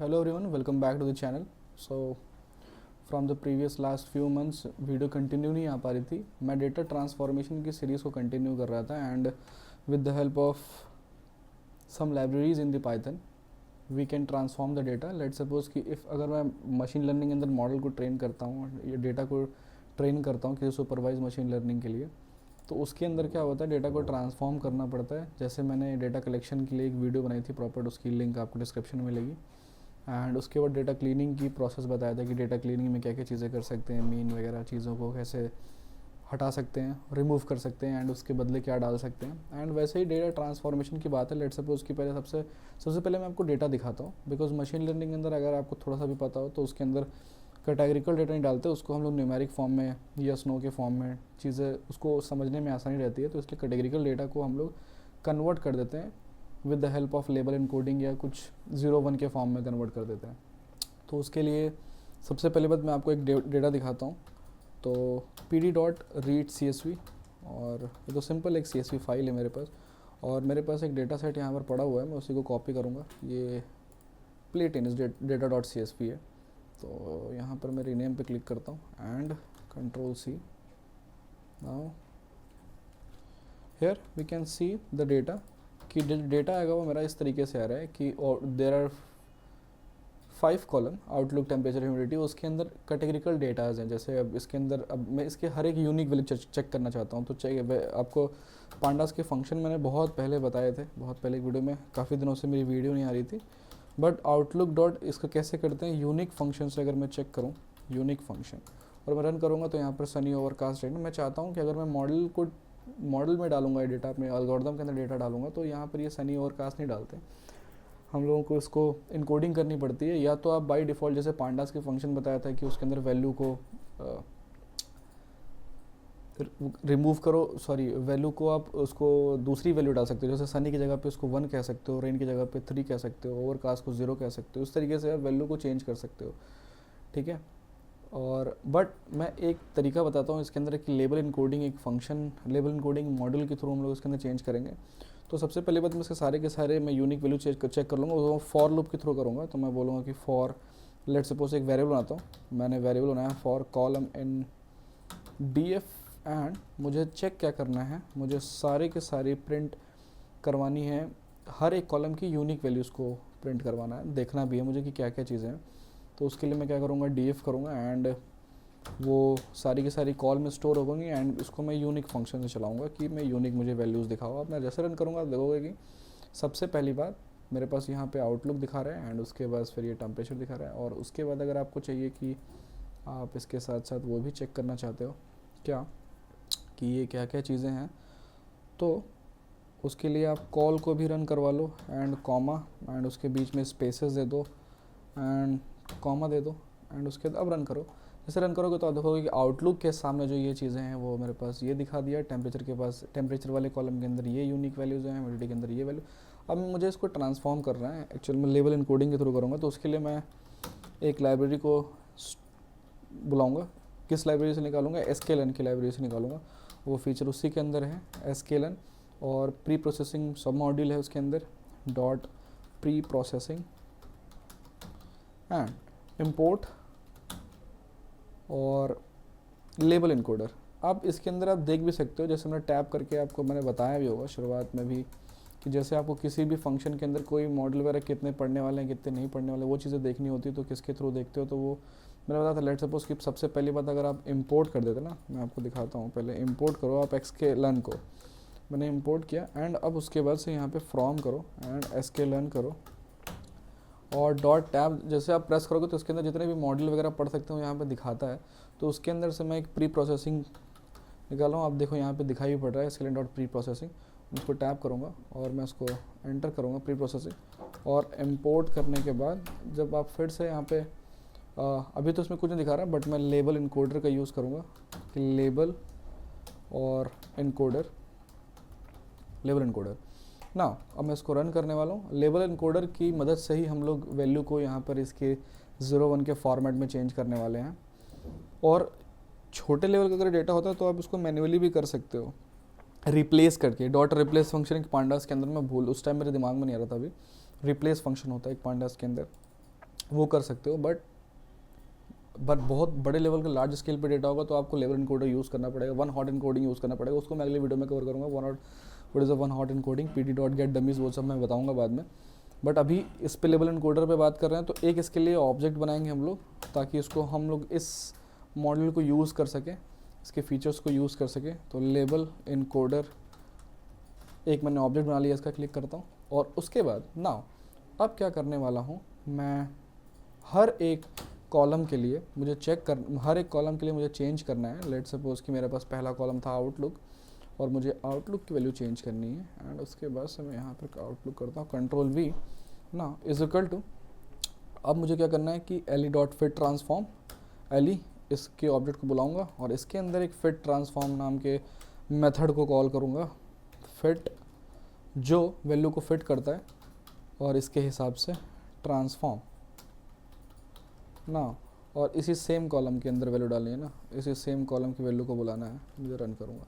Hello everyone, welcome back to the channel. So from the previous last few months video continue नहीं आ पा रही थी. मैं डेटा ट्रांसफॉर्मेशन की सीरीज़ को कंटिन्यू कर रहा था and with the help of some libraries in the Python we can transform the data. Let suppose कि इफ़ अगर मैं मशीन लर्निंग के अंदर मॉडल को ट्रेन करता हूँ या डेटा को ट्रेन करता हूँ किसी सुपरवाइज मशीन लर्निंग के लिए, तो उसके अंदर क्या होता है, डेटा को ट्रांसफॉर्म करना पड़ता है. जैसे मैंने डेटा कलेक्शन के लिए एक वीडियो बनाई थी प्रॉपर, उसकी लिंक आपको डिस्क्रिप्शन में मिलेगी. एंड उसके बाद डेटा क्लीनिंग की प्रोसेस बताया था कि डेटा क्लीनिंग में क्या क्या चीज़ें कर सकते हैं, मीन वगैरह चीज़ों को कैसे हटा सकते हैं, रिमूव कर सकते हैं एंड उसके बदले क्या डाल सकते हैं. एंड वैसे ही डेटा ट्रांसफॉर्मेशन की बात है. लेट सपोज की पहले सबसे पहले मैं आपको डेटा दिखाता हूँ, बिकॉज मशीन लर्निंग के अंदर अगर आपको थोड़ा सा भी पता हो तो उसके अंदर कैटेगरिकल डेटा नहीं डालते, उसको हम लोग न्यूमेरिक फॉर्म में या स्नो के फॉर्म में चीज़ें उसको समझने में आसानी रहती है. तो इसलिए कैटेगरिकल डेटा को हम लोग कन्वर्ट कर देते हैं with the help of label encoding या कुछ 0-1 के फॉर्म में कन्वर्ट कर देते हैं. तो उसके लिए सबसे पहले बात मैं आपको एक डेटा दिखाता हूँ. तो pd.read.csv और ये तो सिंपल एक CSV फाइल है मेरे पास, और मेरे पास एक डेटा सेट यहाँ पर पड़ा हुआ है. मैं उसी को कॉपी करूँगा. ये प्लेटिन data.csv है. तो यहाँ पर मैं रीनेम पे क्लिक करता हूँ and Ctrl+C. Now here we can see the data कि डेटा आएगा वो मेरा इस तरीके से आ रहा है कि there are 5 column outlook temperature humidity. उसके अंदर कैटेगरिकल डेटाज हैं. जैसे अब इसके अंदर अब मैं इसके हर एक यूनिक वैल्यू चेक करना चाहता हूँ. तो आपको पांडास के फंक्शन मैंने बहुत पहले बताए थे, बहुत पहले वीडियो में. काफ़ी दिनों से मेरी वीडियो नहीं आ रही थी. बट आउटलुक डॉट इसका कैसे करते हैं, यूनिक फंक्शन से अगर मैं चेक करूँ यूनिक फंक्शन और मैं रन करूँगा तो यहाँ पर सनी ओवरकास्ट डेटा. मैं चाहता हूँ कि अगर मैं मॉडल में डालूंगा डेटा, अपने एल्गोरिथम के अंदर डेटा डालूंगा तो यहाँ पर ये सनी ओवरकास्ट नहीं डालते. हम लोगों को इसको इनकोडिंग करनी पड़ती है. या तो आप बाय डिफ़ॉल्ट जैसे पांडास के फंक्शन बताया था कि उसके अंदर वैल्यू को रिमूव करो, वैल्यू को आप उसको दूसरी वैल्यू डाल सकते हो. जैसे सनी की जगह पे उसको 1 कह सकते हो, रेन की जगह पे 3 कह सकते हो, ओवरकास्ट को 0 कह सकते हो. उस तरीके से आप वैल्यू को चेंज कर सकते हो. ठीक है. और बट मैं एक तरीका बताता हूँ इसके अंदर कि लेबल इनकोडिंग एक फंक्शन, लेबल इनकोडिंग मॉडल के थ्रू हम लोग उसके अंदर चेंज करेंगे. तो सबसे पहले बात मैं इसके सारे के सारे मैं यूनिक वैल्यू चेक कर लूँगा. वो फॉर लूप के थ्रू करूँगा. तो मैं बोलूँगा कि फॉर लेट सपोज एक वेरिएबल बनाता हूँ. मैंने वेरिएबल बनाया for column in df and मुझे चेक क्या करना है, मुझे सारे के सारे प्रिंट करवानी है. हर एक कॉलम की यूनिक वैल्यूज़ को प्रिंट करवाना है, देखना भी है मुझे कि क्या क्या चीज़ें हैं. तो उसके लिए मैं क्या करूँगा, df करूँगा एंड वो सारी की सारी कॉल में स्टोर होगी एंड इसको मैं यूनिक फंक्शन से चलाऊंगा कि मैं यूनिक मुझे वैल्यूज़ दिखाओ. अब मैं जैसे रन करूँगा देखोगे कि सबसे पहली बात मेरे पास यहाँ पे आउटलुक दिखा रहा है एंड उसके बाद फिर ये टेम्परेचर दिखा रहा है. और उसके बाद अगर आपको चाहिए कि आप इसके साथ साथ वो भी चेक करना चाहते हो क्या कि ये क्या क्या चीज़ें हैं, तो उसके लिए आप कॉल को भी रन करवा लो एंड कॉमा एंड उसके बीच में स्पेसेस दे दो एंड कॉमा दे दो एंड उसके बाद अब रन करो. जैसे रन करोगे तो आप देखोगे कि आउटलुक के सामने जो ये चीज़ें हैं वो मेरे पास ये दिखा दिया. टेम्परेचर के पास टेम्परेचर वाले कॉलम के अंदर ये यूनिक वैल्यूज़ हैं, ह्यूमिडिटी के अंदर ये वैल्यू. अब मुझे इसको ट्रांसफॉर्म करना है. एक्चुअल में लेबल इनकोडिंग के थ्रू करूँगा. तो उसके लिए मैं एक लाइब्रेरी को बुलाऊँगा. किस लाइब्रेरी से निकालूंगा, sklearn की लाइब्रेरी से निकालूंगा. वो फीचर उसी के अंदर है sklearn. और प्री प्रोसेसिंग सब मॉड्यूल है उसके अंदर dot pre processing and import और लेबल इनकोडर. आप इसके अंदर आप देख भी सकते हो, जैसे मैंने टैप करके आपको मैंने बताया भी होगा शुरुआत में भी कि जैसे आपको किसी भी फंक्शन के अंदर कोई मॉडल वगैरह कितने पढ़ने वाले हैं कितने नहीं पढ़ने वाले, वो चीज़ें देखनी होती है तो किसके थ्रू देखते हो. तो वो मैंने बताया था. लेट सपोज कि सबसे पहली बात अगर आप इंपोर्ट कर देते ना, मैं आपको दिखाता हूँ. पहले इंपोर्ट करो आप sklearn को. मैंने इंपोर्ट किया एंड अब उसके बाद से यहाँ पे फ्रॉम करो एंड sklearn करो और डॉट टैब जैसे आप प्रेस करोगे तो उसके अंदर जितने भी मॉडल वगैरह पढ़ सकते हो यहाँ पे दिखाता है. तो उसके अंदर से मैं एक प्री प्रोसेसिंग निकाल रहा हूँ. आप देखो यहाँ पे दिखाई भी पड़ रहा है sklearn डॉट प्री प्रोसेसिंग. उसको टैप करूँगा और मैं उसको एंटर करूँगा प्री प्रोसेसिंग. और इम्पोर्ट करने के बाद जब आप फिर से यहाँ पे अभी तो इसमें कुछ नहीं दिखा रहा बट मैं लेबल इनकोडर का यूज़ करूँगा कि लेबल और इनकोडर, लेबल इनकोडर ना. अब मैं इसको रन करने वाला हूँ. लेबल इनकोडर की मदद से ही हम लोग वैल्यू को यहाँ पर इसके 0-1 के फॉर्मेट में चेंज करने वाले हैं. और छोटे लेवल का अगर डेटा होता है तो आप इसको मैन्युअली भी कर सकते हो रिप्लेस करके. डॉट रिप्लेस फंक्शन एक पांडास के अंदर, मैं उस टाइम मेरे दिमाग में नहीं आ रहा था. अभी रिप्लेस फंक्शन होता है एक पांडास के अंदर. वो कर सकते हो, बट बहुत बड़े लेवल का लार्ज स्केल पे डेटा होगा तो आपको लेवल इनकोडर यूज़ करना पड़ेगा, वन हॉट इनकोडिंग यूज़ करना पड़ेगा। उसको मैं अगले वीडियो में कवर करूँगा, what is a one hot encoding, PT dot gate dummies, वो सब मैं बताऊँगा बाद में। बट अभी इस पे लेवल इनकोडर पे बात कर रहे हैं, तो एक इसके लिए ऑब्जेक्ट बनाएंगे हम लोग, ताकि इसको हम लोग इस मॉडल को यूज़ कर सकें, इसके फीचर्स को यूज़ कर सकें। तो लेवल इनकोडर, एक मैंने ऑब्जेक्ट बना लिया, इसका क्लिक करता हूँ। और उसके बाद नाउ अब क्या करने वाला हूँ मैं, हर एक कॉलम के लिए मुझे हर एक कॉलम के लिए मुझे चेंज करना है। लेट्स सपोज कि मेरे पास पहला कॉलम था आउटलुक, और मुझे आउटलुक की वैल्यू चेंज करनी है। एंड उसके बाद से मैं यहाँ पर आउटलुक करता हूँ, कंट्रोल वी ना इज इक्वल टू, अब मुझे क्या करना है कि एली डॉट फिट ट्रांसफॉर्म, एली इसके ऑब्जेक्ट को बुलाऊंगा और इसके अंदर एक फिट ट्रांसफॉर्म नाम के मेथड को कॉल करूँगा, फिट जो वैल्यू को फिट करता है और इसके हिसाब से ट्रांसफॉर्म ना, और इसी सेम कॉलम के अंदर वैल्यू डालनी है ना, इसी सेम कॉलम की वैल्यू को बुलाना है। मुझे रन करूँगा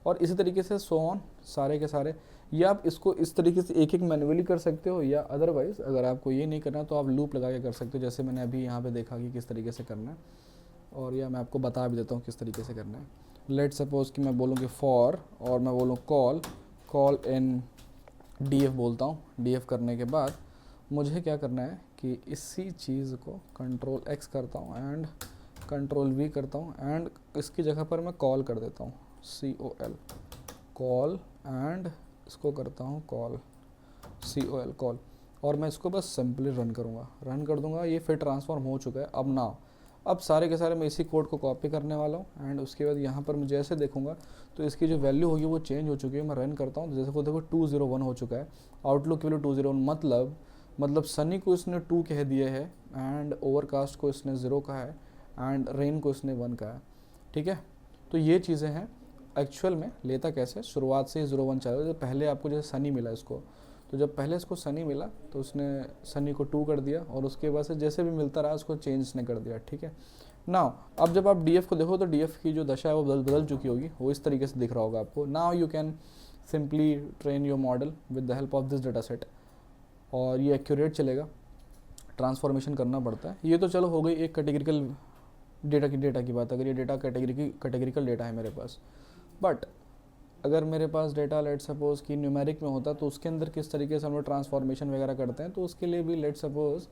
और इसी तरीके से सो ऑन सारे के सारे। या आप इसको इस तरीके से एक एक मैन्युअली कर सकते हो, या अदरवाइज़ अगर आपको ये नहीं करना तो आप लूप लगा के कर सकते हो, जैसे मैंने अभी यहाँ पे देखा कि किस तरीके से करना है। और या मैं आपको बता भी देता हूँ किस तरीके से करना है। लेट सपोज कि मैं बोलूँ कि फॉर, और मैं बोलूँ कॉल इन डीएफ बोलता हूँ। डीएफ करने के बाद मुझे क्या करना है कि इसी चीज़ को कंट्रोल एक्स करता हूँ एंड कंट्रोल वी करता हूँ, एंड इसकी जगह पर मैं कॉल कर देता हूँ, COL कॉल, एंड इसको करता हूँ कॉल, COL कॉल। और मैं इसको बस सिंपली रन करूँगा, रन कर दूँगा। ये फिर ट्रांसफॉर्म हो चुका है। अब सारे के सारे मैं इसी कोड को कॉपी करने वाला हूँ, एंड उसके बाद यहाँ पर मैं जैसे देखूँगा तो इसकी जो वैल्यू होगी वो चेंज हो चुकी है। मैं रन करता हूँ तो जैसे को देखो 201 हो चुका है, आउटलुक की वैल्यू 201, मतलब सनी को इसने 2 कह दिया है, एंड ओवरकास्ट को इसने 0 कहा है, एंड रेन को इसने 1 कहा है। ठीक है, तो ये चीज़ें हैं। एक्चुअल में लेता कैसे, शुरुआत से ही 0 1 चालू। जब पहले आपको जैसे सनी मिला इसको, तो जब पहले इसको सनी मिला तो उसने सनी को 2 कर दिया, और उसके बाद से जैसे भी मिलता रहा उसको चेंज इसने कर दिया। ठीक है नाउ, अब जब आप डीएफ को देखो तो डीएफ की जो दशा है वो बदल चुकी होगी, वो इस तरीके से दिख रहा होगा आपको। Now you can simply train your model with the help of this data set, और ये एक्यूरेट चलेगा। ट्रांसफॉर्मेशन करना पड़ता है। ये तो चलो हो गई एक कैटेगरिकल डेटा की बात। अगर ये डेटा कैटेगरिकल डेटा है मेरे पास, बट अगर मेरे पास डेटा लेट सपोज कि न्यूमेरिक में होता तो उसके अंदर किस तरीके से हम लोग ट्रांसफॉर्मेशन वगैरह करते हैं, तो उसके लिए भी लेट सपोज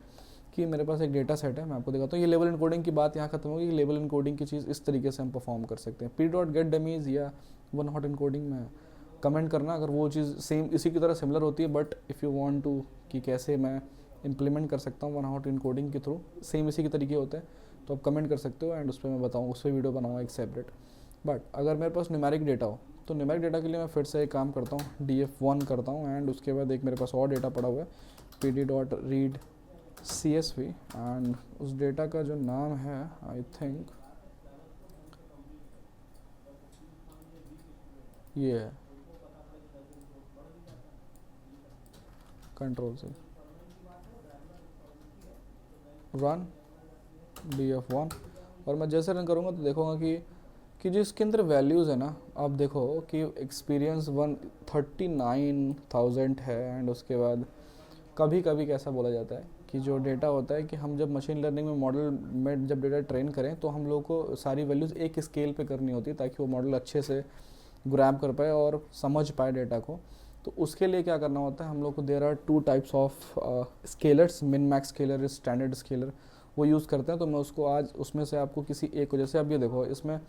कि मेरे पास एक डेटा सेट है, मैं आपको दिखाता हूँ। ये लेवल इनकोडिंग की बात यहाँ खत्म होगी। लेवल इनकोडिंग की चीज़ इस तरीके से हम परफॉर्म कर सकते हैं। p.get_dummies या वन हॉट इनकोडिंग में कमेंट करना अगर वो चीज़ सेम इसी की तरह सिमिलर होती है, but if you want to कि कैसे मैं इंप्लीमेंट कर सकता हूँ वन हॉट इनकोडिंग के थ्रू, सेम इसी के तरीके होते हैं, तो आप कमेंट कर सकते हो, एंड उस पर मैं बताऊँ, उस पर वीडियो बनाऊँगा एक सेपरेट। बट अगर मेरे पास न्यूमेरिक डेटा हो तो न्यूमेरिक डेटा के लिए मैं फिर से एक काम करता हूँ, df1 करता हूँ, एंड उसके बाद एक मेरे पास और डेटा पड़ा हुआ है pd.read CSV, एंड उस डेटा का जो नाम है आई थिंक ये है, कंट्रोल से रन df1, और मैं जैसे रन करूँगा तो देखूँगा कि जो इसके अंदर वैल्यूज़ है ना, आप देखो कि एक्सपीरियंस 139,000 है। एंड उसके बाद कभी कभी कैसा बोला जाता है कि जो डेटा होता है कि हम जब मशीन लर्निंग में मॉडल में जब डेटा ट्रेन करें तो हम लोग को सारी वैल्यूज़ एक स्केल पे करनी होती है, ताकि वो मॉडल अच्छे से ग्रैब कर पाए और समझ पाए डेटा को। तो उसके लिए क्या करना होता है हम लोग को, there are 2 types of scalers, min max scaler, standard scaler, वो यूज़ करते हैं। तो मैं उसको आज उसमें से आपको किसी एक को, जैसे आप ये देखो इसमें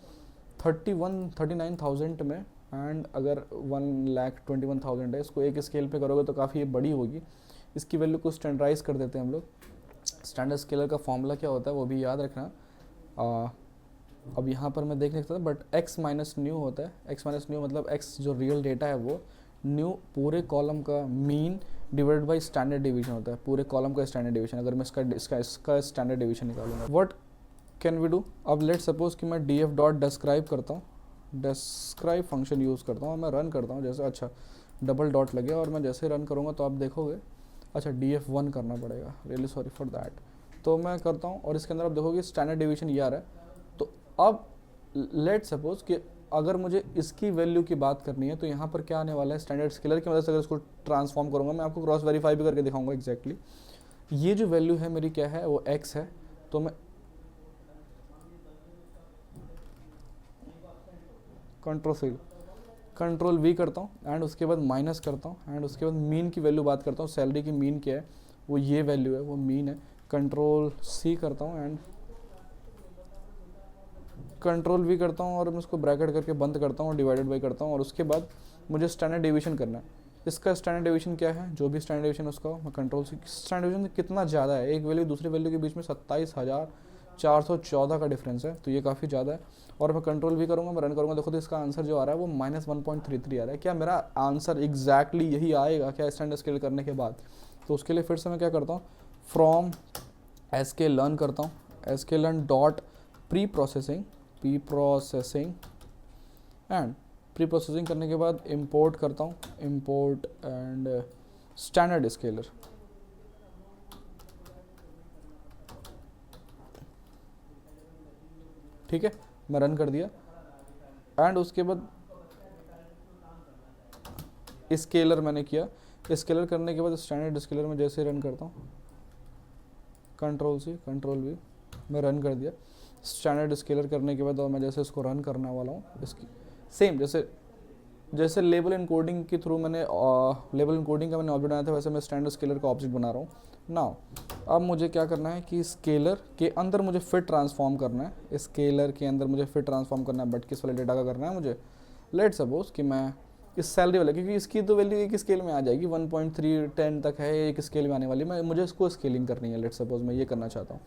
39,000 में, एंड अगर 1,21,000 है, इसको एक स्केल पे करोगे तो काफ़ी बड़ी होगी। इसकी वैल्यू को स्टैंडर्डाइज कर देते हैं हम लोग। स्टैंडर्ड स्केलर का फॉर्मूला क्या होता है वो भी याद रखना। अब यहाँ पर मैं देख नहीं सकता, बट x माइनस न्यू होता है। x माइनस न्यू मतलब x जो रियल डेटा है वो, न्यू पूरे कॉलम का mean divided by standard division होता है, पूरे कॉलम का स्टैंडर्ड डिवीजन। अगर मैं इसका स्टैंडर्ड डिवीजन निकालूंगा, व्हाट कैन वी डू। अब लेट सपोज कि मैं df.describe करता हूँ, describe फंक्शन यूज़ करता हूँ, मैं रन करता हूँ जैसे, अच्छा डबल डॉट लगे, और मैं जैसे रन करूँगा तो आप देखोगे, अच्छा df1 करना पड़ेगा, रियली सॉरी फॉर दैट। तो मैं करता हूँ और इसके अंदर आप देखोगे स्टैंडर्ड डिवीजन ये आ रहा है। तो अब लेट सपोज कि अगर मुझे इसकी वैल्यू की बात करनी है तो यहाँ पर क्या आने वाला है, स्टैंडर्ड स्केलर की मदद से अगर इसको ट्रांसफॉर्म करूँगा, मैं आपको क्रॉस वेरीफाई भी करके दिखाऊंगा एग्जैक्टली। ये जो वैल्यू है मेरी क्या है, वो x है, तो मैं कंट्रोल V करता हूँ एंड उसके बाद माइनस करता हूँ एंड उसके बाद मीन की वैल्यू बात करता हूँ, सैलरी की मीन क्या है, वो ये वैल्यू है, वो मीन है। कंट्रोल C करता हूँ एंड कंट्रोल V करता हूँ और मैं उसको ब्रैकेट करके बंद करता हूँ और डिवाइडेड बाई करता हूँ। और उसके बाद मुझे स्टैंडर्ड डेविएशन करना है। इसका स्टैंडर्ड डेविएशन क्या है, जो भी स्टैंडर्ड डेविएशन उसका मैं कंट्रोल C, स्टैंडर्ड डेविएशन कितना ज़्यादा है, एक वैल्यू दूसरी वैल्यू के बीच में 27,414 का डिफरेंस है, तो ये काफ़ी ज़्यादा है। और मैं कंट्रोल V करूँगा, मैं रन करूँगा, देखो तो इसका आंसर जो आ रहा है वो -1.33 आ रहा है। क्या मेरा आंसर एग्जैक्टली यही आएगा क्या स्टैंडर्ड स्केल करने के बाद? तो उसके लिए फिर से मैं क्या करता हूँ, फ्रॉम SK लर्न करता हूँ, SK learn dot pre processing and pre processing करने के बाद इंपोर्ट करता हूँ, इंपोर्ट एंड स्टैंडर्ड स्केलर। ठीक है, मैं रन कर दिया एंड उसके बाद स्केलर मैंने किया। स्केलर करने के बाद स्टैंडर्ड स्केलर में जैसे रन करता हूँ, कंट्रोल C कंट्रोल V, मैं रन कर दिया। स्टैंडर्ड स्केलर करने के बाद और मैं जैसे इसको रन करने वाला हूँ, इसकी सेम जैसे लेबल एनकोडिंग के थ्रू मैंने लेबल एनकोडिंग का मैंने ऑब्जेक्ट बनाया था, वैसे मैं स्टैंडर्ड स्केलर का ऑब्जेक्ट बना रहा हूँ। नाउ अब मुझे क्या करना है कि स्केलर के अंदर मुझे फिट ट्रांसफॉर्म करना है, स्केलर के अंदर मुझे फिट ट्रांसफॉर्म करना है, बट किस वाले डेटा का करना है मुझे, लेट सपोज कि मैं इस सैलरी वाला, क्योंकि इसकी तो वैल्यू एक स्केल में आ जाएगी, 1.310 तक है, एक स्केल में आने वाली, मुझे इसको स्केलिंग करनी है, लेट सपोज मैं ये करना चाहता हूँ।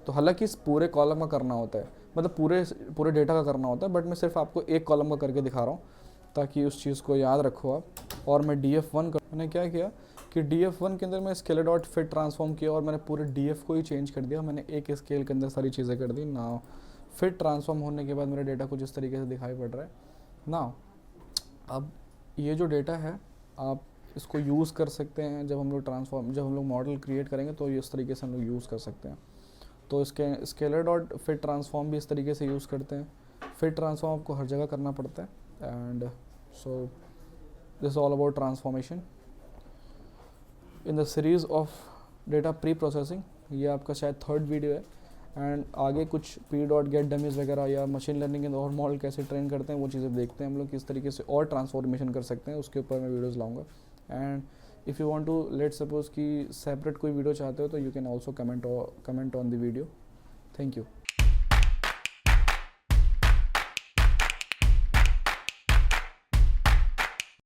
तो हालांकि इस पूरे कॉलम का करना होता है, मतलब पूरे डेटा का करना होता है, बट मैं सिर्फ आपको एक कॉलम का करके दिखा रहा हूँ ताकि उस चीज़ को याद रखो आप। और मैं DF1 मैंने क्या किया कि DF1 के अंदर मैं स्केलर डॉट फिट ट्रांसफॉर्म किया और मैंने पूरे DF को ही चेंज कर दिया, मैंने एक स्केल के अंदर सारी चीज़ें कर दी। ना फिट ट्रांसफॉर्म होने के बाद मेरा डेटा कुछ इस तरीके से दिखाई पड़ रहा है ना। अब ये जो डेटा है आप इसको यूज़ कर सकते हैं जब हम लोग मॉडल क्रिएट करेंगे, तो इस तरीके से हम लोग यूज़ कर सकते हैं। तो इसके स्केलर डॉट फिट ट्रांसफॉर्म भी इस तरीके से यूज़ करते हैं। फिट ट्रांसफॉर्म आपको हर जगह करना पड़ता है and so this all about transformation in the series of data pre processing. ये आपका शायद 3rd वीडियो है एंड आगे कुछ p.get डमीज वगैरह या मशीन लर्निंग के और मॉडल कैसे ट्रेन करते हैं वो चीज़ें देखते हैं हम लोग, किस तरीके से और ट्रांसफॉर्मेशन कर सकते हैं, उसके ऊपर मैं वीडियोज़ लाऊंगा। And if you want to let suppose कि सेपरेट कोई वीडियो चाहते हो तो you can also comment on the video. Thank you.